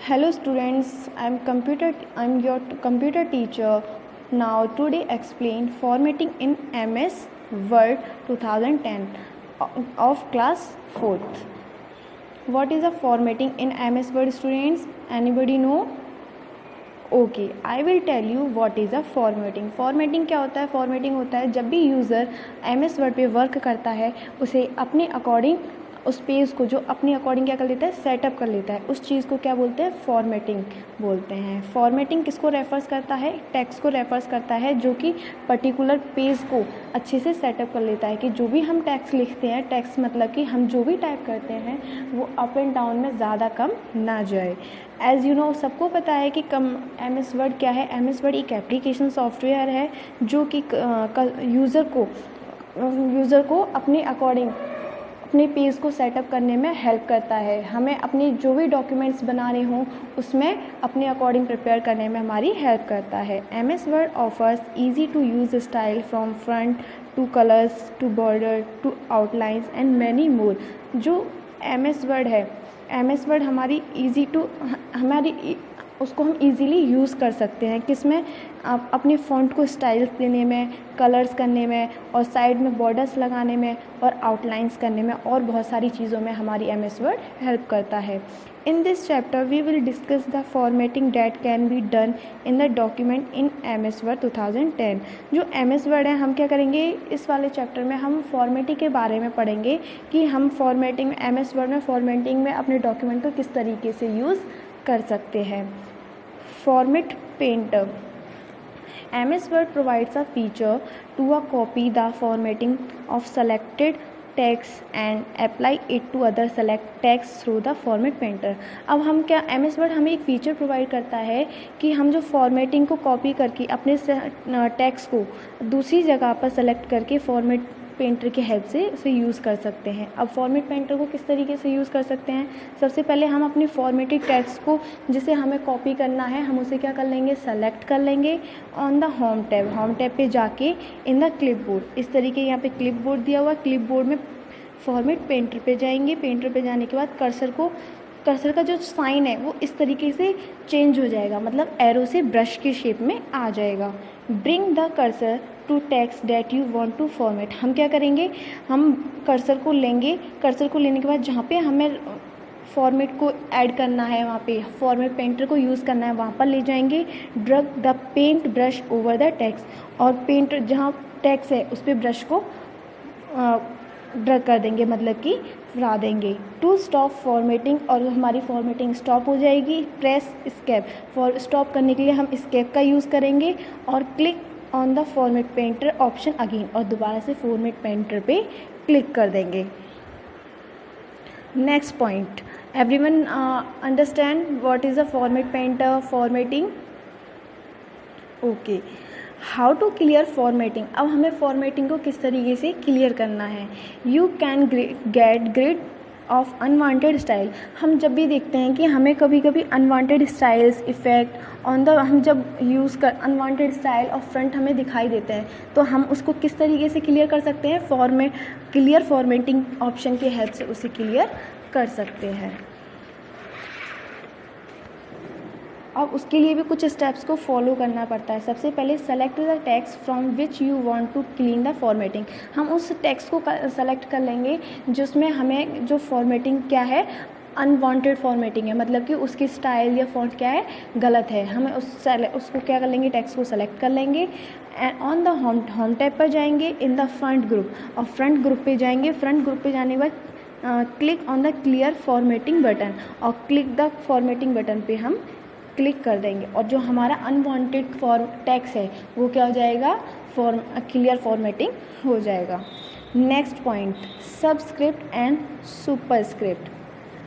Hello students, I'm your computer teacher. Now today explain formatting in MS Word 2010 of class 4th. What is a formatting in MS Word students? Anybody know? Okay, I will tell you what is a formatting. Formatting क्या होता है? Formatting होता है जब भी user MS Word पे work करता है उसे अपने अकॉर्डिंग उस पेज को जो अपने अकॉर्डिंग क्या कर लेता है, सेटअप कर लेता है. उस चीज़ को क्या बोलते हैं? फॉर्मेटिंग बोलते हैं. फॉर्मेटिंग किसको रेफर्स करता है? टेक्स्ट को रेफर्स करता है जो कि पर्टिकुलर पेज को अच्छे से सेटअप कर लेता है कि जो भी हम टेक्स्ट लिखते हैं, टेक्स्ट मतलब कि हम जो भी टाइप करते हैं वो अप एंड डाउन में ज़्यादा कम ना जाए. एज़ यू नो, सबको पता है कि MS वर्ड क्या है. MS वर्ड एक एप्लीकेशन सॉफ्टवेयर है जो कि यूज़र को अपने अकॉर्डिंग अपने पेज को सेटअप करने में हेल्प करता है. हमें अपने जो भी डॉक्यूमेंट्स बनाने हों उसमें अपने अकॉर्डिंग प्रिपेयर करने में हमारी हेल्प करता है. MS Word offers easy to use style from front to colours to border to outlines and many more. जो MS वर्ड है, MS वर्ड उसको हम इजीली यूज़ कर सकते हैं. किसमें? अपने फ़ॉन्ट को स्टाइल देने में, कलर्स करने में और साइड में बॉर्डर्स लगाने में और आउटलाइंस करने में और बहुत सारी चीज़ों में हमारी MS वर्ड हेल्प करता है. In this chapter we will discuss the formatting that can be done in the document in MS Word 2010. जो MS वर्ड है, हम क्या करेंगे इस वाले चैप्टर में? हम फॉर्मेटिंग के बारे में पढ़ेंगे कि हम फॉर्मेटिंग MS वर्ड में फॉर्मेटिंग में अपने डॉक्यूमेंट को किस तरीके से यूज़ कर सकते हैं. Format painter. MS Word provides a feature to copy the formatting of selected text and apply it to other select text through the format painter. अब हम क्या, MS Word हमें एक फीचर प्रोवाइड करता है कि हम जो फॉर्मेटिंग को कॉपी करके अपने टेक्स्ट को दूसरी जगह पर सेलेक्ट करके फॉर्मेट पेंटर की हेल्प से उसे यूज़ कर सकते हैं. अब फॉर्मेट पेंटर को किस तरीके से यूज़ कर सकते हैं? सबसे पहले हम अपनी फॉर्मेटेड टेक्स्ट को जिसे हमें कॉपी करना है हम उसे क्या कर लेंगे? सेलेक्ट कर लेंगे ऑन द होम टैब पे जाके इन द क्लिपबोर्ड. इस तरीके यहाँ पे क्लिपबोर्ड दिया हुआ, क्लिपबोर्ड में फॉर्मेट पेंटर पे जाएंगे. पेंटर पे जाने के बाद कर्सर का जो साइन है वो इस तरीके से चेंज हो जाएगा, मतलब एरो से ब्रश के शेप में आ जाएगा. Bring the cursor to text that you want to format. हम क्या करेंगे? हम कर्सर को लेंगे. कर्सर को लेने के बाद जहाँ पे हमें फॉर्मेट को ऐड करना है, वहाँ पे फॉर्मेट पेंटर को यूज़ करना है, वहाँ पर ले जाएंगे. Drag the paint brush over the text. और पेंट जहाँ टेक्स्ट है उस पर ब्रश को ड्रग कर देंगे, मतलब कि फरा देंगे. टू स्टॉप फॉर्मेटिंग, और हमारी फॉर्मेटिंग स्टॉप हो जाएगी. Press escape. फॉर स्टॉप करने के लिए हम एस्केप का यूज़ करेंगे और click on the format painter option again, और दोबारा से फॉर्मेट पेंटर पे क्लिक कर देंगे. Next point, everyone understand what is a format painter? Formatting. Okay, how to clear formatting. अब हमें फॉर्मेटिंग को किस तरीके से क्लियर करना है? You can get grid of unwanted style. हम जब भी देखते हैं कि हमें कभी कभी अनवांटेड स्टाइल्स इफ़ेक्ट हम जब यूज़ कर अनवांटेड स्टाइल और फ्रंट हमें दिखाई देते हैं तो हम उसको किस तरीके से क्लियर कर सकते हैं? क्लियर फॉर्मेटिंग ऑप्शन की हेल्प से उसे क्लियर कर सकते हैं. अब उसके लिए भी कुछ स्टेप्स को फॉलो करना पड़ता है. सबसे पहले select the text from which you want to clean the formatting. हम उस टेक्स्ट को सेलेक्ट कर लेंगे जिसमें हमें जो फॉर्मेटिंग क्या है, अनवांटेड फॉर्मेटिंग है, मतलब कि उसकी स्टाइल या फॉन्ट क्या है, गलत है. हमें उसको क्या कर लेंगे? टेक्स्ट को सेलेक्ट कर लेंगे and on the home tab पर जाएंगे. इन द फ्रंट ग्रुप, और फ्रंट ग्रुप पे जाएंगे. फ्रंट ग्रुप पे जाने के बाद click on the clear formatting button, और क्लिक द फॉर्मेटिंग बटन पे हम क्लिक कर देंगे और जो हमारा अनवांटेड टेक्स्ट है वो क्या हो जाएगा? क्लियर फॉर्मेटिंग हो जाएगा. Next point, subscript and superscript.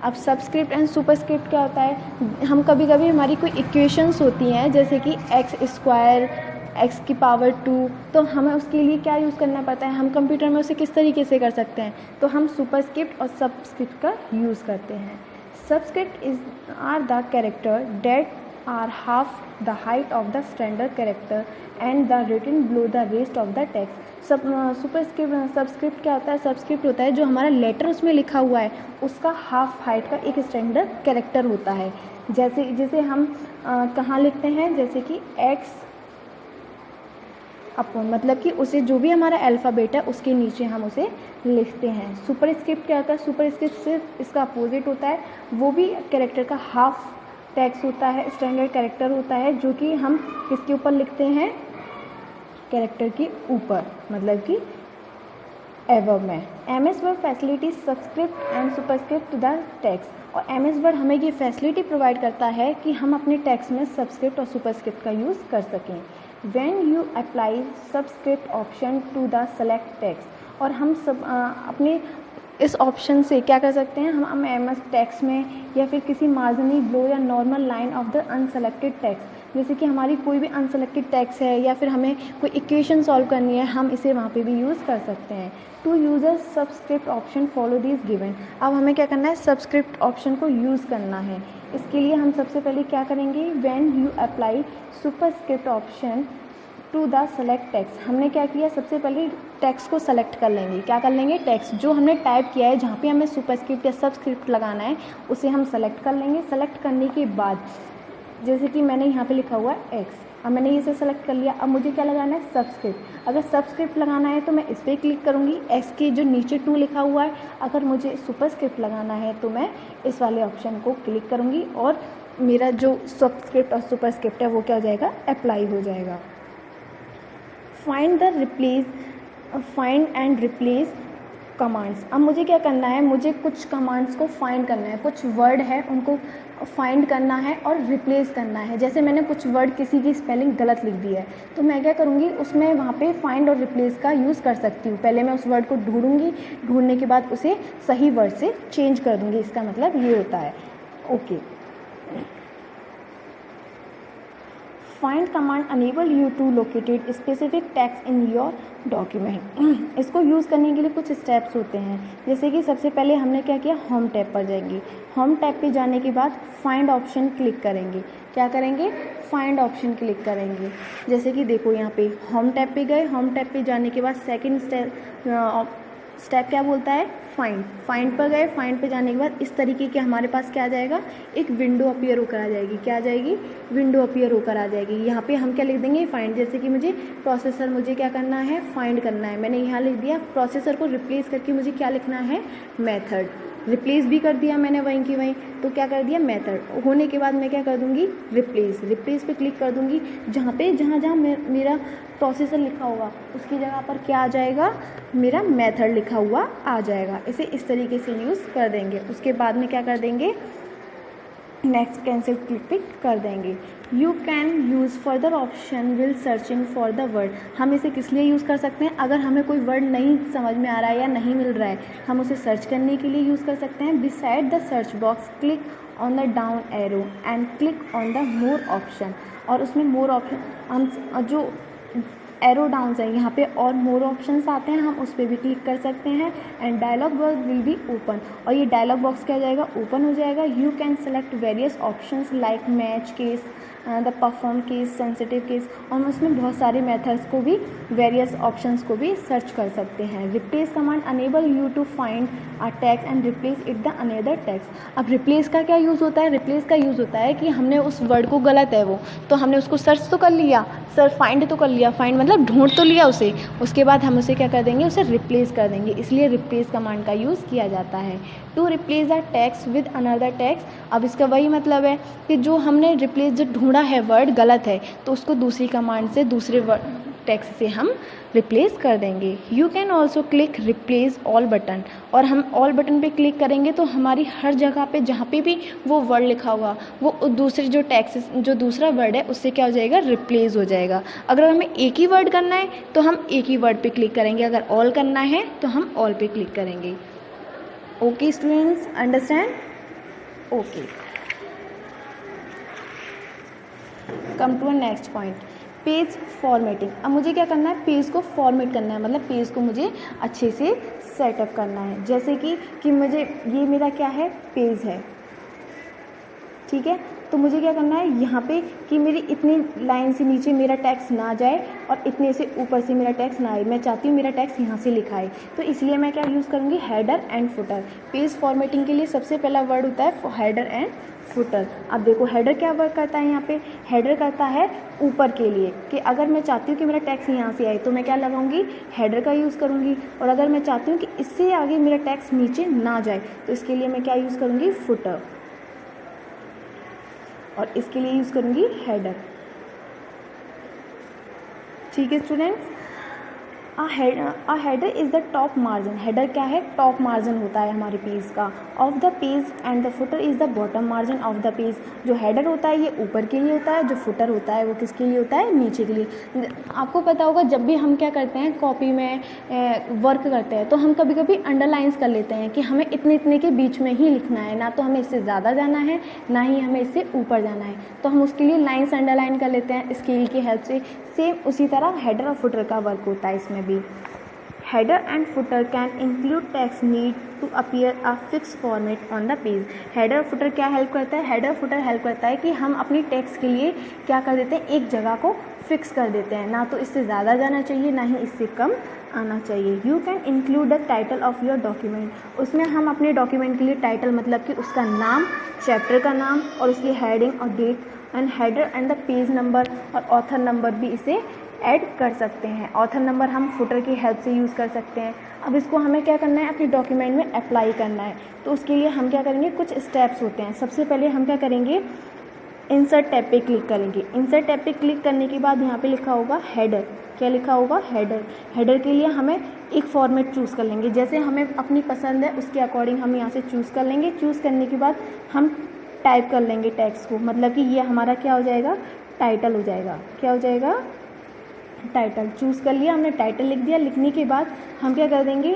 अब सबस्क्रिप्ट एंड सुपरस्क्रिप्ट क्या होता है? हम कभी कभी हमारी कोई इक्वेशंस होती हैं जैसे कि x² x⁻², तो हमें उसके लिए क्या यूज़ करना पड़ता है? हम कंप्यूटर में उसे किस तरीके से कर सकते हैं? तो हम सुपरस्क्रिप्ट और सबस्क्रिप्ट का यूज़ करते हैं. Subscript are the character that are half the height of the standard character and the written below the rest of the text. Subscript क्या होता है? सबस्क्रिप्ट होता है जो हमारा लेटर उसमें लिखा हुआ है उसका हाफ हाइट का एक स्टैंडर्ड कैरेक्टर होता है। जैसे हम कहाँ लिखते हैं, जैसे कि एक्स अपॉन, मतलब कि उसे जो भी हमारा अल्फ़ाबेट है उसके नीचे हम उसे लिखते हैं। सुपरस्क्रिप्ट क्या होता है? सुपरस्क्रिप्ट सिर्फ इसका अपोजिट होता है, वो भी कैरेक्टर का हाफ टेक्स्ट होता है, स्टैंडर्ड कैरेक्टर होता है, जो कि हम किसके ऊपर लिखते हैं? कैरेक्टर के ऊपर, मतलब कि एवर्ब में। MS word facility subscript and superscript to the text. और MS वर्ड हमें ये फैसिलिटी प्रोवाइड करता है कि हम अपने टेक्स्ट में सबस्क्रिप्ट और सुपरस्क्रिप्ट का यूज़ कर सकें। When you apply subscript option to the select text, और हम सब अपने इस ऑप्शन से क्या कर सकते हैं? हम MS टेक्स्ट में या फिर किसी मार्जिनी ब्लो या normal line of the unselected text, जैसे कि हमारी कोई भी अनसेलेक्टेड टेक्स्ट है या फिर हमें कोई इक्वेशन सॉल्व करनी है, हम इसे वहाँ पे भी यूज़ कर सकते हैं। To user subscript option follow this given. अब हमें क्या करना है? सबस्क्रिप्ट ऑप्शन को यूज़ करना है। इसके लिए हम सबसे पहले क्या करेंगे? When you apply superscript option to the select text, हमने क्या किया? सबसे पहले टेक्स्ट को सेलेक्ट कर लेंगे। क्या कर लेंगे? टेक्स्ट जो हमने टाइप किया है, जहाँ पे हमें सुपरस्क्रिप्ट या सबस्क्रिप्ट लगाना है, उसे हम सेलेक्ट कर लेंगे। सेलेक्ट करने के बाद जैसे कि मैंने यहाँ पे लिखा हुआ है एक्स, अब मैंने इसे सेलेक्ट कर लिया। अब मुझे क्या लगाना है? सबस्क्रिप्ट। अगर सबस्क्रिप्ट लगाना है तो मैं इस पर क्लिक करूँगी, एक्स के जो नीचे 2 लिखा हुआ है। अगर मुझे सुपरस्क्रिप्ट लगाना है तो मैं इस वाले ऑप्शन को क्लिक करूँगी और मेरा जो सबस्क्रिप्ट और सुपरस्क्रिप्ट है वो क्या हो जाएगा? अप्लाई हो जाएगा। Find and replace commands. अब मुझे क्या करना है? मुझे कुछ कमांड्स को फाइंड करना है, कुछ वर्ड है उनको फाइंड करना है और रिप्लेस करना है। जैसे मैंने कुछ वर्ड, किसी की स्पेलिंग गलत लिख दी है, तो मैं क्या करूँगी? उसमें वहाँ पे फाइंड और रिप्लेस का यूज़ कर सकती हूँ। पहले मैं उस वर्ड को ढूंढूंगी, ढूंढने के बाद उसे सही वर्ड से चेंज कर दूँगी। इसका मतलब ये होता है। Okay, find command enable you to located specific text in your document. इसको यूज़ करने के लिए कुछ स्टेप्स होते हैं। जैसे कि सबसे पहले हमने क्या किया? होम टैब पर जाएंगे। होम टैब पे जाने के बाद फाइंड ऑप्शन क्लिक करेंगे। क्या करेंगे? फाइंड ऑप्शन क्लिक करेंगे। जैसे कि देखो यहाँ पे होम टैब पे गए, होम टैब पे जाने के बाद सेकेंड स्टेप क्या बोलता है? फाइंड पर गए। फाइंड पे जाने के बाद इस तरीके के हमारे पास क्या आ जाएगा? एक विंडो अपीयर होकर आ जाएगी। क्या आ जाएगी? विंडो अपीयर होकर आ जाएगी। यहाँ पे हम क्या लिख देंगे? फाइंड। जैसे कि मुझे प्रोसेसर, मुझे क्या करना है? फाइंड करना है। मैंने यहाँ लिख दिया। प्रोसेसर को रिप्लेस करके मुझे क्या लिखना है? मेथड। रिप्लेस भी कर दिया मैंने वहीं की वहीं, तो क्या कर दिया? मेथड। होने के बाद मैं क्या कर दूँगी? रिप्लेस पे क्लिक कर दूँगी। जहाँ मेरा प्रोसेसर लिखा होगा उसकी जगह पर क्या आ जाएगा? मेरा मेथड लिखा हुआ आ जाएगा। इसे इस तरीके से यूज़ कर देंगे। उसके बाद में क्या कर देंगे? नेक्स्ट कैंसिल क्लिक कर देंगे। You can use further option will searching for the word. हम इसे किस लिए यूज़ कर सकते हैं? अगर हमें कोई वर्ड नहीं समझ में आ रहा है या नहीं मिल रहा है, हम उसे सर्च करने के लिए यूज़ कर सकते हैं। Beside the search box click on the down arrow and click on the more option. और उसमें मोर ऑप्शन, हम जो एरो डाउन है यहाँ पे और मोर ऑप्शंस आते हैं, हम उस पर भी क्लिक कर सकते हैं। And dialog box will be open, और ये डायलॉग बॉक्स क्या हो जाएगा? ओपन हो जाएगा। You can select various options like match case, the perform case, sensitive case, और हम उसमें बहुत सारे मेथड्स को भी, वेरियस ऑप्शंस को भी सर्च कर सकते हैं। Replace command enable you to find a text and replace it the another text. अब रिप्लेस का क्या यूज़ होता है? रिप्लेस का यूज़ होता है कि हमने उस वर्ड को, गलत है वो, तो हमने उसको सर्च तो कर लिया, फाइंड तो कर लिया, फाइंड मतलब ढूंढ तो लिया उसे, उसके बाद हम उसे क्या कर देंगे? उसे रिप्लेस कर देंगे। इसलिए रिप्लेस कमांड का यूज़ किया जाता है। To replace a text with another text. अब इसका वही मतलब है कि जो हमने रिप्लेस, जो ढूंढा है वर्ड गलत है, तो उसको दूसरी कमांड से, दूसरे टेक्स्ट से हम रिप्लेस कर देंगे। You can also click replace all button, और हम ऑल बटन पे क्लिक करेंगे तो हमारी हर जगह पे जहाँ पे भी वो वर्ड लिखा होगा, वो दूसरे जो टेक्स्ट, जो दूसरा वर्ड है, उससे क्या हो जाएगा? रिप्लेस हो जाएगा। अगर हमें एक ही वर्ड करना है तो हम एक ही वर्ड पे क्लिक करेंगे, अगर ऑल करना है तो हम ऑल पे क्लिक करेंगे। Okay students, understand? Okay, come to next point, page formatting. अब मुझे क्या करना है? पेज को फॉर्मेट करना है, मतलब पेज को मुझे अच्छे से सेटअप करना है। जैसे कि मुझे, ये मेरा क्या है? पेज है, ठीक है। तो मुझे क्या करना है यहाँ पे कि मेरी इतनी लाइन से नीचे मेरा टैक्स ना जाए और इतने से ऊपर से मेरा टैक्स ना आए। मैं चाहती हूँ मेरा टैक्स यहाँ से लिखा है, तो इसलिए मैं क्या यूज़ करूँगी, header and footer. Page formatting के लिए सबसे पहला वर्ड होता है हेडर एंड फुटर। अब देखो हेडर क्या वर्क करता है, यहाँ पे हेडर करता है ऊपर के लिए, कि अगर मैं चाहती हूँ कि मेरा टैक्स यहाँ से आए तो मैं क्या लगाऊंगी, हेडर का यूज़ करूँगी। और अगर मैं चाहती हूँ कि इससे आगे मेरा टैक्स नीचे ना जाए तो इसके लिए मैं क्या यूज़ करूँगी, फुटर, और इसके लिए यूज़ करूँगी हेडर। ठीक है students, header is the top margin. Header क्या है, टॉप मार्जिन होता है हमारे पेज का, of the page, and the footer is the bottom margin of the page. जो हेडर होता है ये ऊपर के लिए होता है, जो फुटर होता है वो किसके लिए होता है, नीचे के लिए। आपको पता होगा जब भी हम क्या करते हैं, कॉपी में वर्क करते हैं तो हम कभी कभी अंडरलाइंस कर लेते हैं कि हमें इतने इतने के बीच में ही लिखना है, ना तो हमें इससे ज़्यादा जाना है ना ही हमें इससे ऊपर जाना है, तो हम उसके लिए लाइन्स अंडरलाइन कर लेते हैं स्केल की हेल्प से। सेम उसी तरह हेडर और फुटर का वर्क होता है इसमें भी। Header and footer can include text need to appear a fix format on the page. Header footer क्या हेल्प करता है, हेडर फुटर हेल्प करता है कि हम अपनी टेक्स्ट के लिए क्या कर देते हैं, एक जगह को फिक्स कर देते हैं, ना तो इससे ज़्यादा जाना चाहिए ना ही इससे कम आना चाहिए। You can include the title of your document. उसमें हम अपने डॉक्यूमेंट के लिए टाइटल मतलब कि उसका नाम, चैप्टर का नाम और उसकी हेडिंग और date, and header and the page number और ऑथर नंबर भी इसे ऐड कर सकते हैं। ऑथर नंबर हम फुटर की हेल्प से यूज़ कर सकते हैं। अब इसको हमें क्या करना है, अपने डॉक्यूमेंट में अप्लाई करना है, तो उसके लिए हम क्या करेंगे, कुछ स्टेप्स होते हैं। सबसे पहले हम क्या करेंगे, इंसर्ट टैब पे क्लिक करेंगे। इंसर्ट टैब पे क्लिक करने के बाद यहाँ पे लिखा होगा हेडर। क्या लिखा होगा, हेडर। हेडर के लिए हमें एक फॉर्मेट चूज़ कर लेंगे, जैसे हमें अपनी पसंद है उसके अकॉर्डिंग हम यहाँ से चूज़ कर लेंगे। चूज़ करने के बाद हम टाइप कर लेंगे टेक्स्ट को, मतलब कि ये हमारा क्या हो जाएगा, टाइटल हो जाएगा। क्या हो जाएगा, टाइटल। चूज़ कर लिया हमने, टाइटल लिख दिया। लिखने के बाद हम क्या कर देंगे,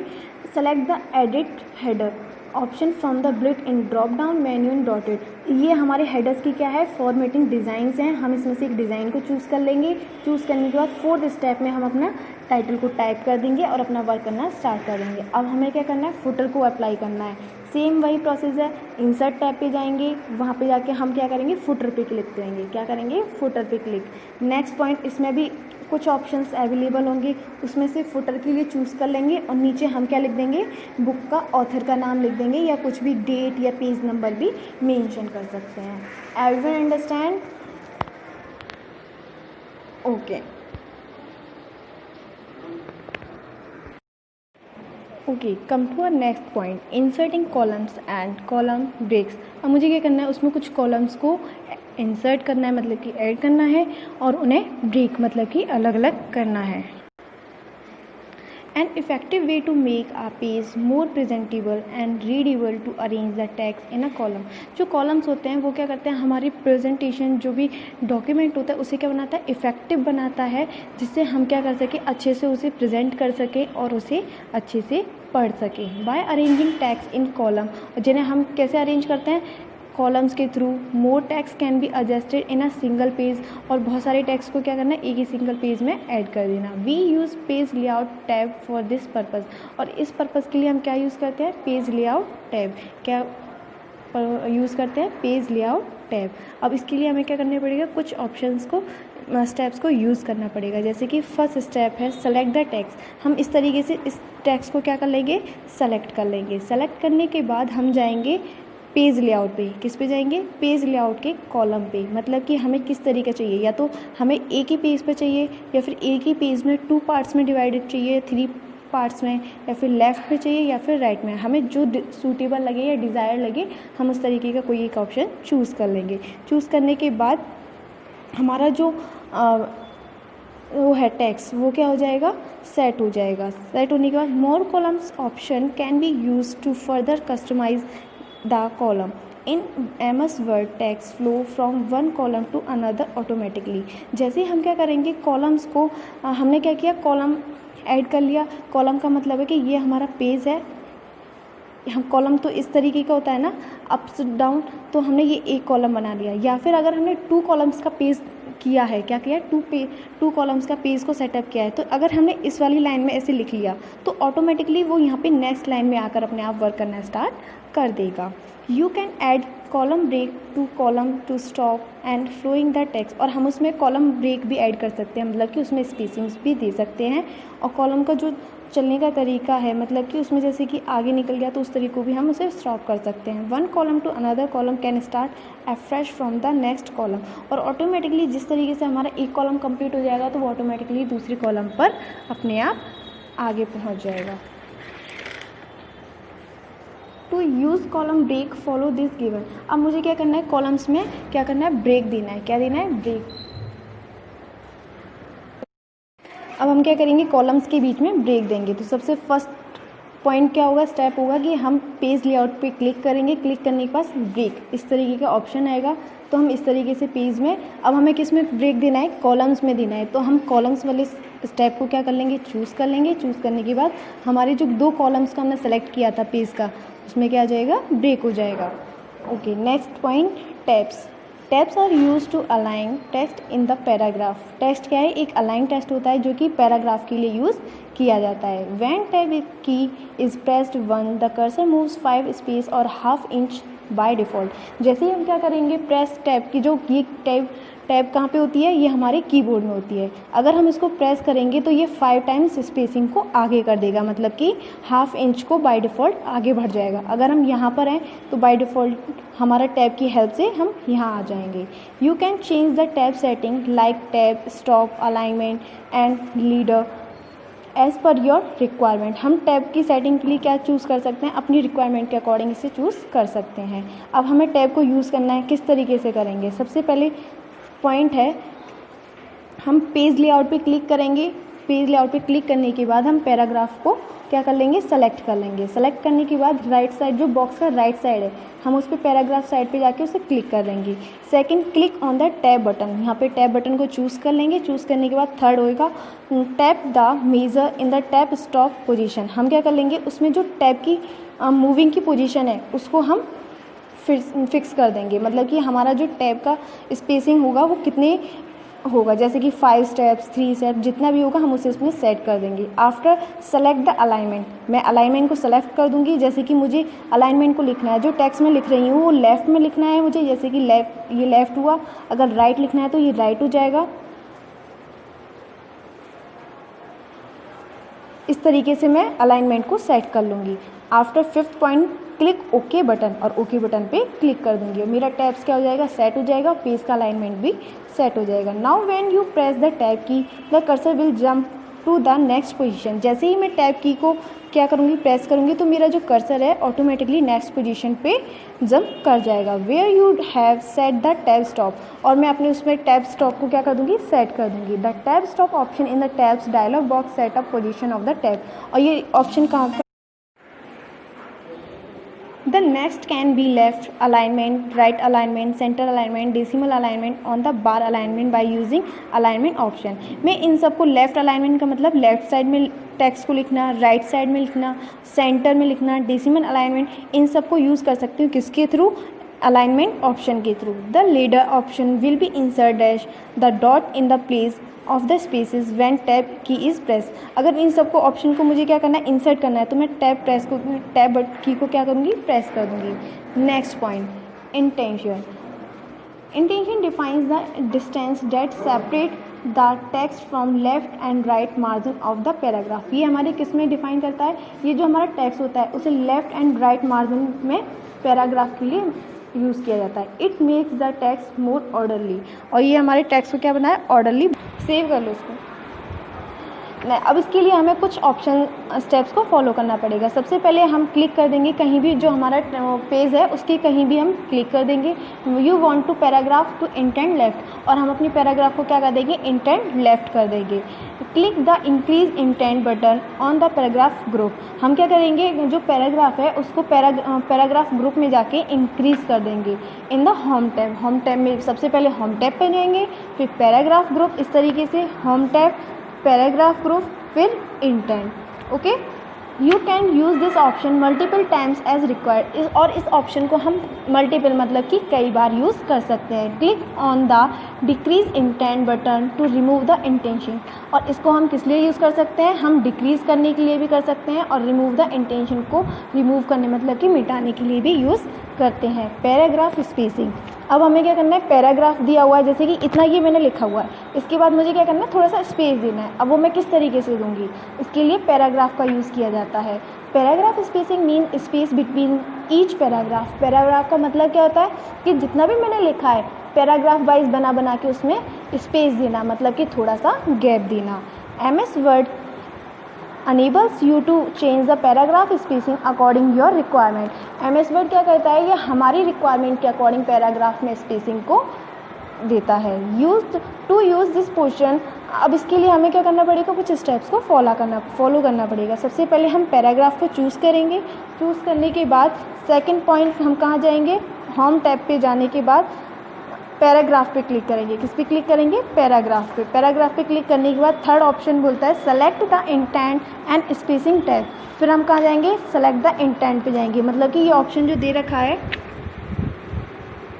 select the edit header option from the bullet in drop down menu in dotted. ये हमारे हेडर्स की क्या है, फॉर्मेटिंग डिज़ाइंस हैं। हम इसमें से एक डिज़ाइन को चूज़ कर लेंगे। चूज़ करने के बाद फोर्थ स्टेप में हम अपना टाइटल को टाइप कर देंगे और अपना वर्क करना स्टार्ट कर देंगे। अब हमें क्या करना है, फुटर को अप्लाई करना है। सेम वही प्रोसेस है, इंसर्ट टैब पे जाएंगे, वहाँ पे जाके हम क्या करेंगे, फुटर पे क्लिक करेंगे। क्या करेंगे, फुटर पे क्लिक। नेक्स्ट पॉइंट, इसमें भी कुछ ऑप्शंस अवेलेबल होंगे, उसमें से फुटर के लिए चूज़ कर लेंगे और नीचे हम क्या लिख देंगे, बुक का ऑथर का नाम लिख देंगे या कुछ भी डेट या पेज नंबर भी मेंशन कर सकते हैं। Everyone understand? Okay okay, come to our next point, inserting columns and column breaks. अब मुझे क्या करना है, उसमें कुछ कॉलम्स को इंसर्ट करना है, मतलब कि ऐड करना है, और उन्हें ब्रेक मतलब कि अलग अलग करना है। An effective way to make a page more presentable and readable to arrange the text in a column. जो कॉलम्स होते हैं वो क्या करते हैं, हमारी प्रेजेंटेशन, जो भी डॉक्यूमेंट होता है उसे क्या बनाता है, इफेक्टिव बनाता है, जिससे हम क्या कर सकें, अच्छे से उसे प्रेजेंट कर सकें और उसे अच्छे से पढ़ सकें। By arranging text in column, जिन्हें हम कैसे अरेंज करते हैं, कॉलम्स के through. More text can be adjusted in a single page, और बहुत सारे टेक्स्ट को क्या करना है, एक ही सिंगल पेज में ऐड कर देना। We use page layout tab for this purpose, और इस पर्पज़ के लिए हम क्या यूज़ करते हैं, पेज लेआउट टैब। क्या यूज़ करते हैं, पेज लेआउट टैब। अब इसके लिए हमें क्या करना पड़ेगा, कुछ ऑप्शंस को, स्टेप्स को यूज़ करना पड़ेगा। जैसे कि फर्स्ट स्टेप है सेलेक्ट द टेक्स्ट। हम इस तरीके से इस टेक्स्ट को क्या कर लेंगे, सेलेक्ट कर लेंगे। सेलेक्ट करने के बाद हम जाएंगे पेज लेआउट पे। किस पे जाएंगे, पेज लेआउट के कॉलम पे, मतलब कि हमें किस तरीके चाहिए, या तो हमें एक ही पेज पे चाहिए, या फिर एक ही पेज में 2 पार्ट्स में डिवाइडेड चाहिए, 3 पार्ट्स में, या फिर लेफ़्ट पे चाहिए या फिर राइट में। हमें जो सूटेबल लगे या डिज़ायर लगे हम उस तरीके का कोई एक ऑप्शन चूज़ कर लेंगे। चूज़ करने के बाद हमारा जो वो है टेक्स्ट, वो क्या हो जाएगा, सेट हो जाएगा। सेट होने के बाद more columns option can be use to further customise the column. In MS Word text flow from one column to another automatically. जैसे हम क्या करेंगे, कॉलम्स को हमने क्या किया, कॉलम ऐड कर लिया। कॉलम का मतलब है कि ये हमारा पेज है। हम कॉलम तो इस तरीके का होता है ना, अप्स डाउन, तो हमने ये एक कॉलम बना लिया। या फिर अगर हमने 2 कॉलम्स का पेज किया है, क्या किया, 2 कॉलम्स का पेज को सेटअप किया है, तो अगर हमने इस वाली लाइन में ऐसे लिख लिया तो ऑटोमेटिकली वो यहाँ पे नेक्स्ट लाइन में आकर अपने आप वर्क करना स्टार्ट कर देगा। You can add column break to column to stop and flowing the text, और हम उसमें कॉलम ब्रेक भी ऐड कर सकते हैं, मतलब कि उसमें स्पेसिंग्स भी दे सकते हैं। और कॉलम का जो चलने का तरीका है, मतलब कि उसमें जैसे कि आगे निकल गया तो उस तरीके को भी हम उसे स्टॉप कर सकते हैं। One column to another column can start afresh from the next column, और ऑटोमेटिकली जिस तरीके से हमारा एक कॉलम कंप्लीट हो जाएगा तो वो ऑटोमेटिकली दूसरी कॉलम पर अपने आप आगे पहुंच जाएगा। To use column break follow this given, अब मुझे क्या करना है, कॉलम्स में क्या करना है, ब्रेक देना है। क्या देना है, ब्रेक। अब हम क्या करेंगे, कॉलम्स के बीच में ब्रेक देंगे। तो सबसे फर्स्ट पॉइंट क्या होगा, स्टेप होगा कि हम पेज लेआउट पे क्लिक करेंगे। क्लिक करने के बाद ब्रेक इस तरीके का ऑप्शन आएगा, तो हम इस तरीके से पेज में, अब हमें किस में ब्रेक देना है, कॉलम्स में देना है। तो हम कॉलम्स वाले स्टेप को क्या कर लेंगे, चूज़ कर लेंगे। चूज़ करने के बाद हमारे जो 2 कॉलम्स का हमने सेलेक्ट किया था पेज का, उसमें क्या आ जाएगा, ब्रेक हो जाएगा। Okay, next point, tabs. Tabs are use to align text in the paragraph. Text क्या है, एक अलाइन टेक्स्ट होता है जो कि पैराग्राफ के लिए यूज़ किया जाता है। व्हेन टैब की is pressed one the cursor moves 5 space और हाफ इंच बाय डिफ़ॉल्ट। जैसे ही हम क्या करेंगे, प्रेस टैब की जो ये टैब कहाँ पे होती है, ये हमारे कीबोर्ड में होती है। अगर हम इसको प्रेस करेंगे तो ये 5 टाइम्स स्पेसिंग को आगे कर देगा, मतलब कि हाफ इंच को बाय डिफ़ॉल्ट आगे बढ़ जाएगा। अगर हम यहाँ पर हैं तो बाय डिफ़ॉल्ट हमारा टैब की हेल्प से हम यहाँ आ जाएंगे। You can change the tab setting like tab, stop, alignment and leader as per your requirement. हम टैब की सेटिंग के लिए क्या चूज़ कर सकते हैं, अपनी रिक्वायरमेंट के अकॉर्डिंग इसे चूज़ कर सकते हैं। अब हमें टैब को यूज़ करना है, किस तरीके से करेंगे। सबसे पहले पॉइंट है, हम पेज लेआउट पे क्लिक करेंगे। पेज लेआउट पे क्लिक करने के बाद हम पैराग्राफ को क्या कर लेंगे, सेलेक्ट कर लेंगे। सेलेक्ट करने के बाद राइट साइड, जो बॉक्स का राइट साइड है, हम उस पर पैराग्राफ साइड पे जाके उसे क्लिक कर लेंगे। Second, click on the tab button. यहाँ पे टैब बटन को चूज़ कर लेंगे। चूज़ करने के बाद थर्ड होएगा, tap the measure in the tab stop position. हम क्या कर लेंगे, उसमें जो टैब की मूविंग की पोजीशन है उसको हम फिक्स कर देंगे, मतलब कि हमारा जो टैब का स्पेसिंग होगा वो कितने होगा, जैसे कि 5 स्टेप्स, 3 स्टेप, जितना भी होगा हम उसे इसमें सेट कर देंगे। आफ्टर सेलेक्ट द अलाइनमेंट, मैं अलाइनमेंट को सेलेक्ट कर दूंगी। जैसे कि मुझे अलाइनमेंट को लिखना है, जो टेक्स्ट में लिख रही हूँ वो लेफ़्ट में लिखना है मुझे, जैसे कि लेफ़्ट, ये लेफ़्ट हुआ। अगर राइट लिखना है तो ये राइट हो जाएगा। इस तरीके से मैं अलाइनमेंट को सेट कर लूँगी। After 5th point, click okay button, और ओके बटन पे क्लिक कर दूंगी। मेरा टैब्स क्या हो जाएगा, सेट हो जाएगा। पेज का अलाइनमेंट भी सेट हो जाएगा। Now when you press the tab key the cursor will jump to the next position. जैसे ही मैं टैब की को क्या करूँगी, प्रेस करूँगी, तो मेरा जो कर्सर है ऑटोमेटिकली नेक्स्ट पोजीशन पे जंप कर जाएगा। Where you have set the tab stop, और मैं अपने उसमें टैब स्टॉप को क्या कर दूँगी, सेट कर दूँगी। The tab stop option in the tabs dialog box set up position of the tab, और ये ऑप्शन कहाँ पर, the next can be left alignment, right alignment, center alignment, decimal alignment on the bar alignment by using alignment option। मैं इन सबको left alignment का मतलब left side में text को लिखना, राइट साइड में लिखना, सेंटर में लिखना, डेसिमल अलाइनमेंट, इन सबको यूज़ कर सकती हूँ किसके थ्रू, अलाइनमेंट ऑप्शन के through. The leader option will be insert dash the dot in the place of the spaces when tab key is press. अगर इन सबको ऑप्शन को मुझे क्या करना है, इंसर्ट करना है, तो मैं टैब की को क्या करूँगी, प्रेस कर दूँगी। Next point, intention. Intention defines the distance that separate the text from left and right margin of the paragraph. ये हमारे किस में डिफाइन करता है, ये जो हमारा टेक्स्ट होता है उसे लेफ्ट एंड राइट मार्जिन में पैराग्राफ के लिए यूज़ किया जाता है। It makes the text more orderly, और ये हमारे टेक्स्ट को क्या बनाए, ऑर्डरली। सेव कर लो इसको। नहीं, अब इसके लिए हमें कुछ ऑप्शन स्टेप्स को फॉलो करना पड़ेगा। सबसे पहले हम क्लिक कर देंगे कहीं भी, जो हमारा पेज है उसके कहीं भी हम क्लिक कर देंगे। You want to paragraph to intend left, और हम अपनी पैराग्राफ को क्या कर देंगे, इंटेंड लेफ्ट कर देंगे। Click the increase intend button on the paragraph group. हम क्या करेंगे, जो पैराग्राफ है उसको पैराग्राफ ग्रुप में जाके इंक्रीज कर देंगे in the home tab. Home tab में सबसे पहले होम टैब पे जाएंगे, फिर पैराग्राफ ग्रुप, इस तरीके से होम टैब, पैराग्राफ ग्रुप, फिर intend. Okay, you can use this option multiple times as required, और इस ऑप्शन को हम मल्टीपल मतलब कि कई बार यूज़ कर सकते हैं। Click on the decrease intent button to remove the intention, और इसको हम किस लिए यूज़ कर सकते हैं, हम डिक्रीज़ करने के लिए भी कर सकते हैं, और रिमूव द इंटेंशन को रिमूव करने मतलब कि मिटाने के लिए भी यूज़ करते हैं। पैराग्राफ स्पेसिंग, अब हमें क्या करना है, पैराग्राफ दिया हुआ है जैसे कि इतना ये मैंने लिखा हुआ है, इसके बाद मुझे क्या करना है, थोड़ा सा स्पेस देना है। अब वो मैं किस तरीके से दूंगी, इसके लिए पैराग्राफ का यूज़ किया जाता है। Paragraph spacing mean space between each paragraph. Paragraph का मतलब क्या होता है कि जितना भी मैंने लिखा है पैराग्राफ वाइज बना के उसमें स्पेस देना, मतलब कि थोड़ा सा गैप देना। MS word enables you to change the paragraph spacing according your requirement। MS word क्या करता है, ये हमारी रिक्वायरमेंट के अकॉर्डिंग पैराग्राफ में स्पेसिंग को देता है। यूज़ दिस पोर्शन, अब इसके लिए हमें क्या करना पड़ेगा, कुछ स्टेप्स को फॉलो करना पड़ेगा। सबसे पहले हम पैराग्राफ को चूज़ करेंगे। चूज़ करने के बाद सेकंड पॉइंट हम कहाँ जाएंगे, होम टैब पे जाने के बाद पैराग्राफ पे क्लिक करेंगे। किस पे क्लिक करेंगे, पैराग्राफ पे। पैराग्राफ पे क्लिक करने के बाद थर्ड ऑप्शन बोलता है select the intent and spacing tab. फिर हम कहाँ जाएंगे, सेलेक्ट द इंटेंट पे जाएंगे। मतलब कि ये ऑप्शन जो दे रखा है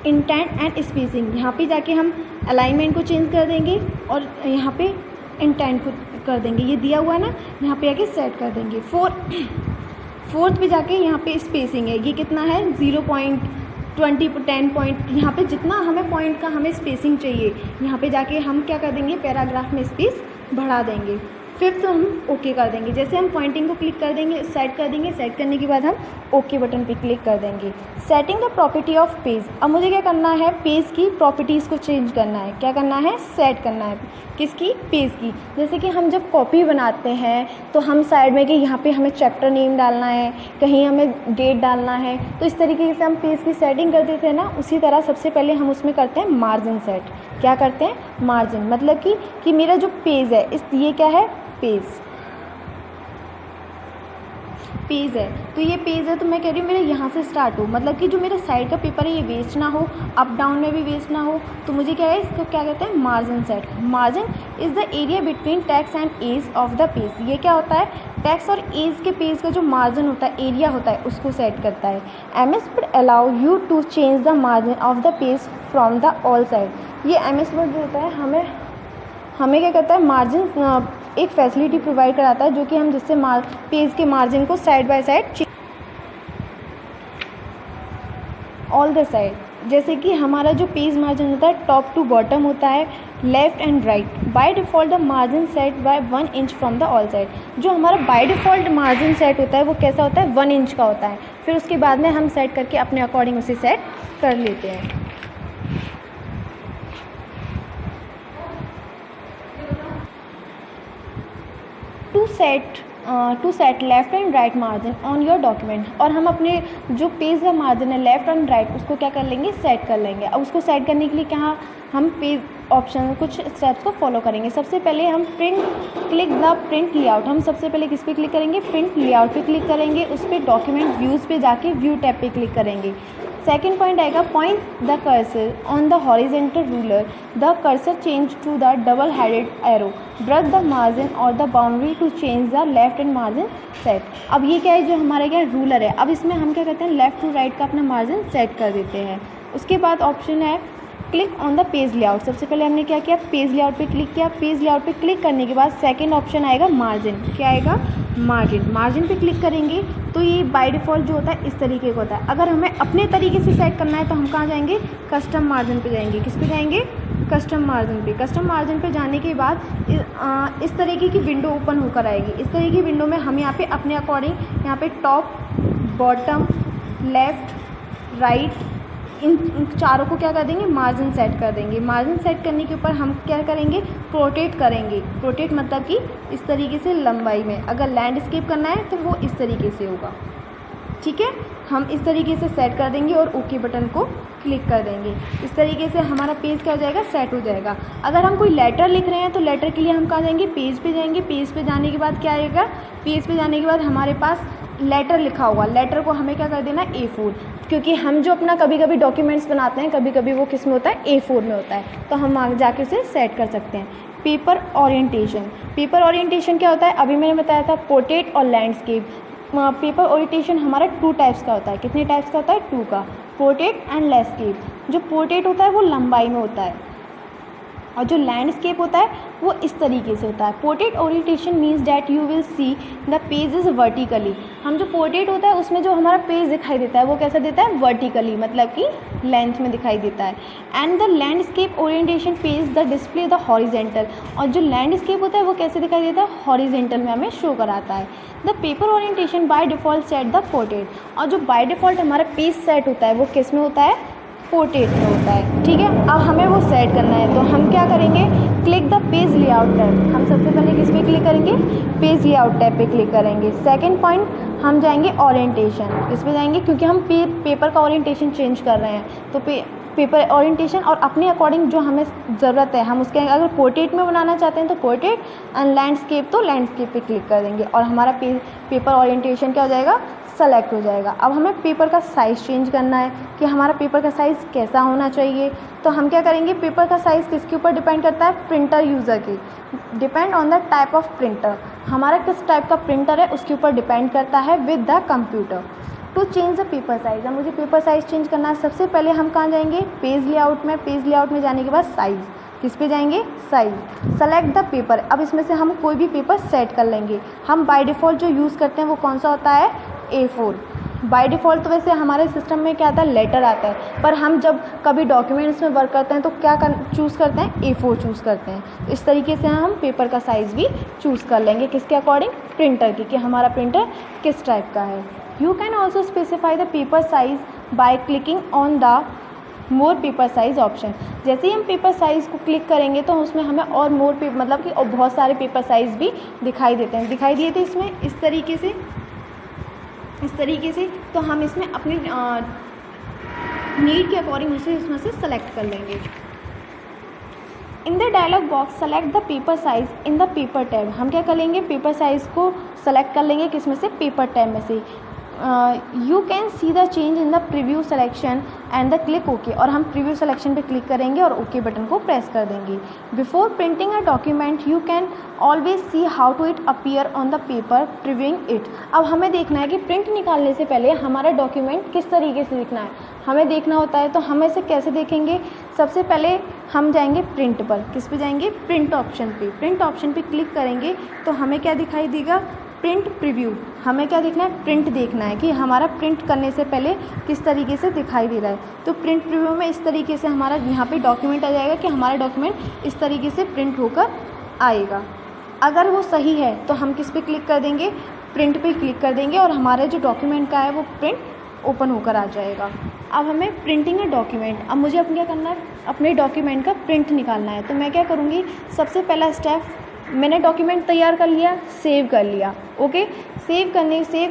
इंटेंट एंड स्पेसिंग, यहाँ पे जाके हम अलाइनमेंट को चेंज कर देंगे और यहाँ पे इंटेंट को कर देंगे। ये दिया हुआ है ना, यहाँ पे जाके सेट कर देंगे। फोर्थ पे जाके यहाँ पे स्पेसिंग है, ये कितना है 0.20 10 पॉइंट, यहाँ पे जितना हमें पॉइंट का हमें स्पेसिंग चाहिए यहाँ पे जाके हम क्या कर देंगे, पैराग्राफ में स्पेस बढ़ा देंगे। फिफ्थ हम ओके कर देंगे। जैसे हम पॉइंटिंग को क्लिक कर देंगे, सेट कर देंगे, सेट करने के बाद हम ओके बटन पे क्लिक कर देंगे। Setting the property of page, अब मुझे क्या करना है, पेज की प्रॉपर्टीज़ को चेंज करना है। क्या करना है, सेट करना है। किसकी, पेज की। जैसे कि हम जब कॉपी बनाते हैं तो हम साइड में कि यहाँ पे हमें चैप्टर नेम डालना है, कहीं हमें डेट डालना है, तो इस तरीके से हम पेज की सेटिंग कर देते हैं ना, उसी तरह सबसे पहले हम उसमें करते हैं मार्जिन सेट। क्या करते हैं, मार्जिन, मतलब कि मेरा जो पेज है ये क्या है, पेज है। तो ये पेज है, तो मैं कह रही हूँ मेरे यहाँ से स्टार्ट हो, मतलब कि जो मेरे साइड का पेपर है ये वेस्ट ना हो, अप डाउन में भी वेस्ट ना हो। तो मुझे क्या है, इसको क्या कहते हैं, margin set. Margin is the area between text and edge of the page. ये क्या होता है, टेक्स्ट और एज के पेज का जो मार्जिन होता है, एरिया होता है, उसको सेट करता है। MS would allow you to change the margin of the page from the all side. ये MS वर्ड जो होता है हमें क्या कहता है, मार्जिन एक फैसिलिटी प्रोवाइड कराता है, जो कि हम जिससे पेज के मार्जिन को side by side all the side, जैसे कि हमारा जो पेज मार्जिन होता है टॉप टू बॉटम होता है, left and right. By default the margin set by 1 inch from the all side. जो हमारा बाय डिफ़ॉल्ट मार्जिन सेट होता है वो कैसा होता है, 1 इंच का होता है। फिर उसके बाद में हम सेट करके अपने अकॉर्डिंग उसे सेट कर लेते हैं। To set left and right margin on your document, और हम अपने जो पेज का मार्जिन है लेफ़्ट एंड राइट उसको क्या कर लेंगे, सेट कर लेंगे। अब उसको सेट करने के लिए क्या हम पेज ऑप्शन कुछ स्टेप्स को फॉलो करेंगे। सबसे पहले हम क्लिक द प्रिंट लेआउट। हम सबसे पहले किस पे क्लिक करेंगे, प्रिंट लेआउट पे क्लिक करेंगे। उस पर डॉक्यूमेंट व्यूज़ पे जाके व्यू टैब पे क्लिक करेंगे। सेकेंड पॉइंट आएगा, point the cursor on the horizontal ruler, the cursor change to the double headed arrow, brush the margin और the boundary to change the left end margin set. अब ये क्या है, जो हमारा क्या रूलर है, अब इसमें हम क्या करते हैं, लेफ्ट टू राइट का अपना मार्जिन सेट कर देते हैं। उसके बाद ऑप्शन है click on the page layout. सबसे पहले हमने क्या किया, पेज लेआउट पे क्लिक किया। पेज लेआउट पे क्लिक करने के बाद सेकंड ऑप्शन आएगा मार्जिन। क्या आएगा, मार्जिन पे क्लिक करेंगे तो ये बाय डिफ़ॉल्ट जो होता है इस तरीके का होता है। अगर हमें अपने तरीके से सेट करना है तो हम कहाँ जाएंगे, कस्टम मार्जिन पे जाएंगे। किस पे जाएंगे, कस्टम मार्जिन पे। कस्टम मार्जिन पे जाने के बाद इस तरीके की विंडो ओपन होकर आएगी। इस तरह की विंडो में हम यहाँ पे अपने अकॉर्डिंग यहाँ पे टॉप, बॉटम, लेफ़्ट, राइट, इन चारों को क्या कर देंगे, मार्जिन सेट कर देंगे। मार्जिन सेट करने के ऊपर हम क्या करेंगे, रोटेट करेंगे। रोटेट मतलब कि इस तरीके से लंबाई में, अगर लैंडस्केप करना है तो वो इस तरीके से होगा। ठीक है, हम इस तरीके से सेट कर देंगे और ओके बटन को क्लिक कर देंगे। इस तरीके से हमारा पेज क्या हो जाएगा, सेट हो जाएगा। अगर हम कोई लेटर लिख रहे हैं तो लेटर के लिए हम कहाँ जाएंगे, पेज पे जाएंगे। पेज पे जाने के बाद क्या आएगा, पेज पे जाने के बाद हमारे पास लेटर लिखा होगा। लेटर को हमें क्या कर देना, A4, क्योंकि हम जो अपना कभी कभी डॉक्यूमेंट्स बनाते हैं कभी कभी वो किस में होता है, A4 में होता है, तो हम आगे जाके उसे सेट कर सकते हैं। Paper orientation. पेपर ओरिएंटेशन क्या होता है, अभी मैंने बताया था पोर्ट्रेट और लैंडस्केप। पेपर ओरिएंटेशन हमारा 2 टाइप्स का होता है। कितने टाइप्स का होता है, 2 का, पोर्ट्रेट एंड लैंडस्केप। जो पोर्ट्रेट होता है वो लंबाई में होता है, और जो लैंडस्केप होता है वो इस तरीके से होता है। Portrait orientation means that you will see the page is vertically. हम जो पोर्ट्रेट होता है उसमें जो हमारा पेज दिखाई देता है वो कैसा देता है, वर्टिकली, मतलब कि लेंथ में दिखाई देता है। And the landscape orientation page the display the horizontal. और जो लैंडस्केप होता है वो कैसे दिखाई देता है, हॉरिजेंटल में हमें शो कराता है। The paper orientation by default set the portrait. और जो बाय डिफ़ॉल्ट हमारा पेज सेट होता है वो किस में होता है, पोर्ट्रेट में होता है। ठीक है, अब हमें वो सेट करना है, तो हम क्या करेंगे, click the page layout tab. हम सबसे पहले किस पे क्लिक करेंगे, पेज लेआउट टैब पे क्लिक करेंगे। सेकंड पॉइंट हम जाएंगे ओरिएंटेशन, इस पे जाएंगे क्योंकि हम पेपर का ओरिएंटेशन चेंज कर रहे हैं, तो पेपर ओरिएंटेशन और अपने अकॉर्डिंग जो हमें ज़रूरत है हम उसके, अगर पोर्ट्रेट में बनाना चाहते हैं तो पोर्ट्रेट, एंड लैंडस्केप तो लैंडस्केप पे क्लिक कर देंगे और हमारा पेपर ओरिएंटेशन क्या हो जाएगा, सेलेक्ट हो जाएगा। अब हमें पेपर का साइज़ चेंज करना है कि हमारा पेपर का साइज़ कैसा होना चाहिए, तो हम क्या करेंगे, पेपर का साइज़ किसके ऊपर डिपेंड करता है, प्रिंटर यूज़र की, depend on the type of printer. हमारा किस टाइप का प्रिंटर है उसके ऊपर डिपेंड करता है with the computer. To change the paper size, अब मुझे पेपर साइज़ चेंज करना है। सबसे पहले हम कहाँ जाएंगे, पेज लेआउट में। पेज लेआउट में जाने के बाद साइज़, किस पे जाएंगे, साइज़, सेलेक्ट द पेपर। अब इसमें से हम कोई भी पेपर सेट कर लेंगे। हम बाय डिफ़ॉल्ट जो यूज़ करते हैं वो कौन सा होता है, A4। बाय डिफ़ॉल्ट तो वैसे हमारे सिस्टम में क्या आता है, लेटर आता है, पर हम जब कभी डॉक्यूमेंट्स में वर्क करते हैं तो क्या चूज़ करते हैं, A4 चूज़ करते हैं। इस तरीके से हम पेपर का साइज़ भी चूज़ कर लेंगे, किसके अकॉर्डिंग, प्रिंटर की, कि हमारा प्रिंटर किस टाइप का है। You can also specify the paper size by clicking on the more paper size option. जैसे ही हम पेपर साइज़ को क्लिक करेंगे तो उसमें हमें और मोर मतलब कि और बहुत सारे पेपर साइज़ भी दिखाई देते हैं, दिखाई दिए थे इसमें इस तरीके से। तो हम इसमें अपनी नीड के अकॉर्डिंग उसे इसमें से सेलेक्ट कर लेंगे। In the dialog box select the paper size in the paper tab. हम क्या कर लेंगे, पेपर साइज़ को सेलेक्ट कर लेंगे, किसमें से, पेपर टैब में से। You can see the change in the preview selection and the click okay. और हम प्रीव्यू सेलेक्शन पे क्लिक करेंगे और ओके बटन को प्रेस कर देंगे। Before printing a document you can always see how to it appear on the paper previewing it. अब हमें देखना है कि प्रिंट निकालने से पहले हमारा डॉक्यूमेंट किस तरीके से दिखना है, हमें देखना होता है। तो हम इसे कैसे देखेंगे, सबसे पहले हम जाएंगे प्रिंट पर, किस पे जाएंगे, प्रिंट ऑप्शन पे। प्रिंट ऑप्शन पे क्लिक करेंगे तो हमें क्या दिखाई देगा, प्रिंट प्रीव्यू। हमें क्या देखना है, प्रिंट देखना है कि हमारा प्रिंट करने से पहले किस तरीके से दिखाई दे रहा है। तो प्रिंट प्रीव्यू में इस तरीके से हमारा यहाँ पे डॉक्यूमेंट आ जाएगा कि हमारा डॉक्यूमेंट इस तरीके से प्रिंट होकर आएगा। अगर वो सही है तो हम किस पे क्लिक कर देंगे, प्रिंट पे क्लिक कर देंगे और हमारे जो डॉक्यूमेंट का है वो प्रिंट ओपन होकर आ जाएगा। अब हमें प्रिंटिंग है डॉक्यूमेंट, अब मुझे अपने क्या करना है, अपने डॉक्यूमेंट का प्रिंट निकालना है। तो मैं क्या करूँगी, सबसे पहला स्टेप, मैंने डॉक्यूमेंट तैयार कर लिया, सेव कर लिया। ओके, सेव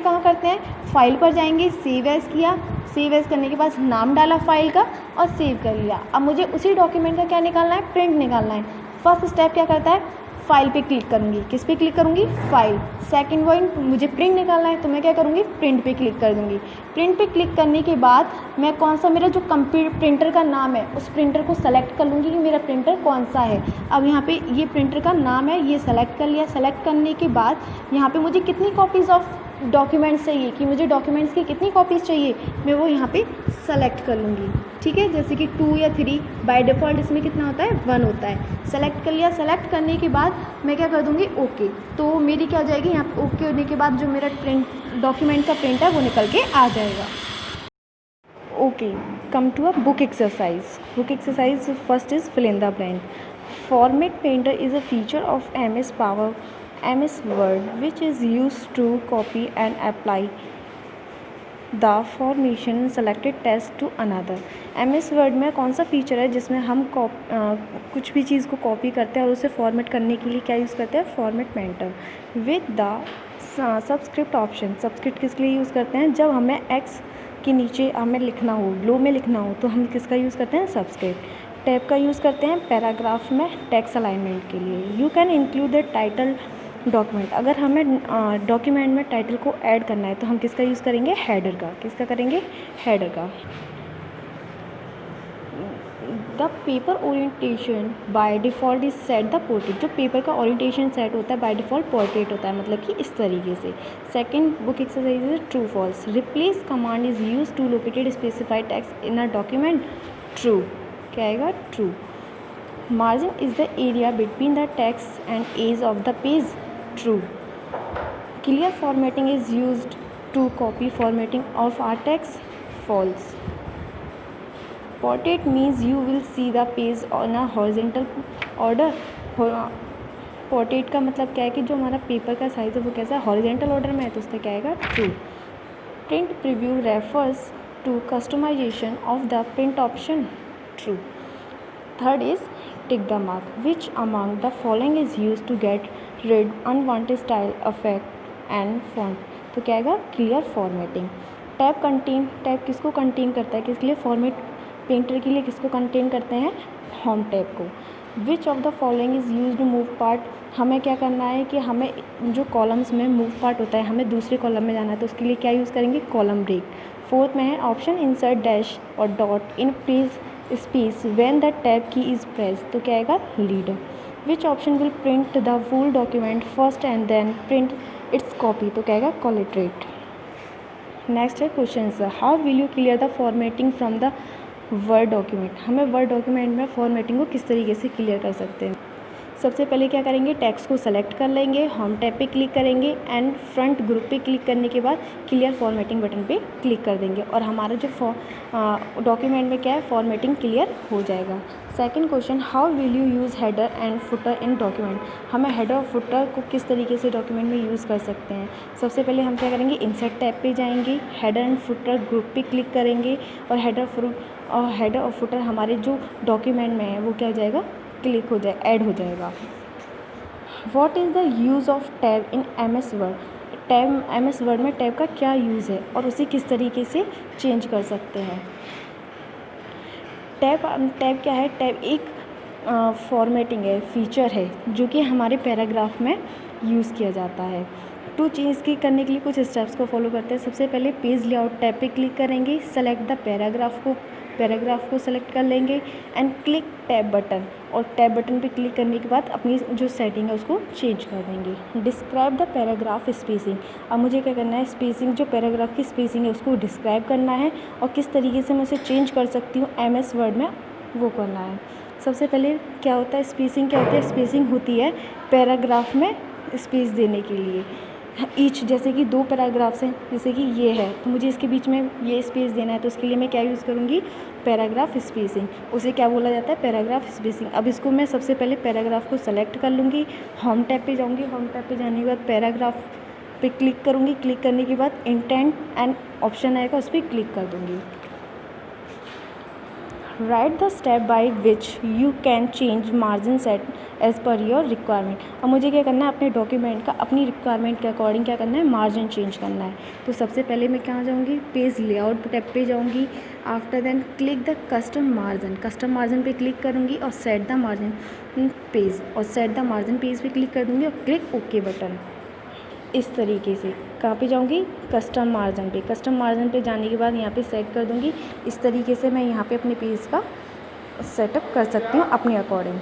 कहाँ करते हैं, फाइल पर जाएंगे, सेव एज़ किया, सेव एज़ करने के बाद नाम डाला फाइल का और सेव कर लिया। अब मुझे उसी डॉक्यूमेंट का क्या निकालना है, प्रिंट निकालना है। फर्स्ट स्टेप क्या करता है, फाइल पे क्लिक करूँगी, किस पे क्लिक करूँगी, फाइल। सेकंड पॉइंट, मुझे प्रिंट निकालना है तो मैं क्या करूँगी, प्रिंट पे क्लिक कर दूँगी। प्रिंट पे क्लिक करने के बाद मैं कौन सा, मेरा जो प्रिंटर का नाम है उस प्रिंटर को सेलेक्ट कर लूँगी कि मेरा प्रिंटर कौन सा है। अब यहाँ पे ये प्रिंटर का नाम है, ये सेलेक्ट कर लिया। सेलेक्ट करने के बाद यहाँ पे मुझे कितनी कॉपीज़ ऑफ डॉक्यूमेंट्स चाहिए, कि मुझे डॉक्यूमेंट्स की कितनी कॉपीज़ चाहिए, मैं वो यहाँ पे सेलेक्ट कर लूँगी। ठीक है, जैसे कि 2 या 3, बाय डिफ़ॉल्ट इसमें कितना होता है, 1 होता है। सेलेक्ट कर लिया। सेलेक्ट करने के बाद मैं क्या कर दूँगी, ओके। तो मेरी क्या हो जाएगी, यहाँ पे ओके होने के बाद जो मेरा डॉक्यूमेंट का प्रिंट है वो निकल के आ जाएगा। Okay, come to a book exercise. Book exercise first is fill in the blank. Format painter is a feature of MS Word which is used to copy and apply the formation selected text to another। MS Word में कौन सा feature है जिसमें हम कुछ भी चीज़ को copy करते हैं और उसे फॉर्मेट करने के लिए क्या यूज़ करते हैं, format painter. With the subscript option. Subscript किसके लिए यूज़ करते हैं, जब हमें एक्स के नीचे हमें लिखना हो, लो में लिखना हो, तो हम किसका यूज़ करते हैं, सबस्क्रिप्ट। टैब का यूज़ करते हैं पैराग्राफ में टेक्स्ट अलाइनमेंट के लिए। You can include the title document. अगर हमें डॉक्यूमेंट में टाइटल को ऐड करना है तो हम किसका यूज़ करेंगे, हेडर का। किसका करेंगे, हेडर का। The paper orientation by default is set the portrait. जो पेपर का ओरिएंटेशन सेट होता है बाय डिफ़ॉल्ट पोर्ट्रेट होता है, मतलब कि इस तरीके से। Second book exercise is true false. Replace command is use to located specified text in a document. True, क्या आएगा, true. Margin is the area between the text and edge of the page. True. Clear formatting is used to copy formatting of our text. False. Portrait means you will see the page on a horizontal order. Portrait का मतलब क्या है कि जो हमारा paper का size है वो कैसा है, हॉरिजेंटल ऑर्डर में है, तो उसका क्या आएगा, true. Print preview refers to customization of the print option. True. Third is tick the mark. Which among the following is use to get rid unwanted style effect and font. तो क्या आएगा, clear formatting. Tab किसको contain करता है, किसके लिए, format painter के लिए किसको कंटेन करते हैं, होम टैब को. Which of the following is use move part. हमें क्या करना है कि हमें जो कॉलम्स में मूव पार्ट होता है हमें दूसरे कॉलम में जाना है, तो उसके लिए क्या यूज़ करेंगे, कॉलम ब्रेक. फोर्थ में है ऑप्शन इंसर्ट डैश और dot in page space when the tab key is press. तो क्या आएगा, leader. Which option will print the full document first and then print its copy. तो क्या आएगा, कोलिट्रेट. नेक्स्ट है question, how will you clear the formatting from the word document. हमें word document में formatting को किस तरीके से क्लियर कर सकते हैं. सबसे पहले क्या करेंगे, टेक्स्ट को सेलेक्ट कर लेंगे, होम टैब पे क्लिक करेंगे एंड फ्रंट ग्रुप पे क्लिक करने के बाद क्लियर फॉर्मेटिंग बटन पे क्लिक कर देंगे और हमारा जो डॉक्यूमेंट में क्या है, फॉर्मेटिंग क्लियर हो जाएगा. Second question, how will you use header and footer in document. हमें हेडर और फुटर को किस तरीके से डॉक्यूमेंट में यूज़ कर सकते हैं. सबसे पहले हम क्या करेंगे, इंसर्ट टैब पे जाएंगे, हेडर एंड फुटर ग्रुप पे क्लिक करेंगे और हेडर और फुटर हमारे जो डॉक्यूमेंट में है वो क्या हो जाएगा, क्लिक हो जाए, ऐड हो जाएगा. What is the use of tab in MS word. MS word में टैब का क्या यूज़ है और उसे किस तरीके से चेंज कर सकते हैं. टैब क्या है, टैब एक फॉर्मेटिंग है, फीचर है जो कि हमारे पैराग्राफ में यूज़ किया जाता है. टू चेंज की करने के लिए कुछ स्टेप्स को फॉलो करते हैं. सबसे पहले पेज लेआउट टैब पे क्लिक करेंगे, सेलेक्ट द पैराग्राफ को सेलेक्ट कर लेंगे एंड क्लिक टैब बटन, और टैब बटन पे क्लिक करने के बाद अपनी जो सेटिंग है उसको चेंज कर देंगे. Describe the paragraph spacing. अब मुझे क्या करना है, स्पेसिंग, जो पैराग्राफ की स्पेसिंग है उसको डिस्क्राइब करना है और किस तरीके से मैं उसे चेंज कर सकती हूँ MS वर्ड में, वो करना है. सबसे पहले क्या होता है, स्पेसिंग क्या होती है, स्पेसिंग होती है पैराग्राफ में स्पेस देने के लिए. ईच, जैसे कि 2 पैराग्राफ्स हैं, जैसे कि ये है तो मुझे इसके बीच में ये स्पेस देना है, तो उसके लिए मैं क्या यूज़ करूँगी, पैराग्राफ स्पेसिंग. उसे क्या बोला जाता है, पैराग्राफ स्पेसिंग. अब इसको मैं सबसे पहले पैराग्राफ को सेलेक्ट कर लूँगी, होम टैब पे जाऊँगी, होम टैब पे जाने के बाद पैराग्राफ पे क्लिक करूँगी, क्लिक करने के बाद इंटेंट एंड ऑप्शन आएगा, उस पर क्लिक कर दूँगी. Write the step by which you can change margin set as per your requirement. अब मुझे क्या करना है, अपने डॉक्यूमेंट का अपनी रिक्वायरमेंट के अकॉर्डिंग क्या करना है, मार्जिन चेंज करना है. तो सबसे पहले मैं कहाँ जाऊँगी, पेज लेआउट टैब पे जाऊँगी. After then click the custom margin पे क्लिक करूँगी और सेट द मार्जिन पेज पे क्लिक कर दूँगी और क्लिक ओके बटन. इस तरीके से कहाँ पे जाऊँगी, कस्टम मार्जिन पे जाने के बाद यहाँ पे सेट कर दूँगी. इस तरीके से मैं यहाँ पे अपने पेज का सेटअप कर सकती हूँ अपने अकॉर्डिंग.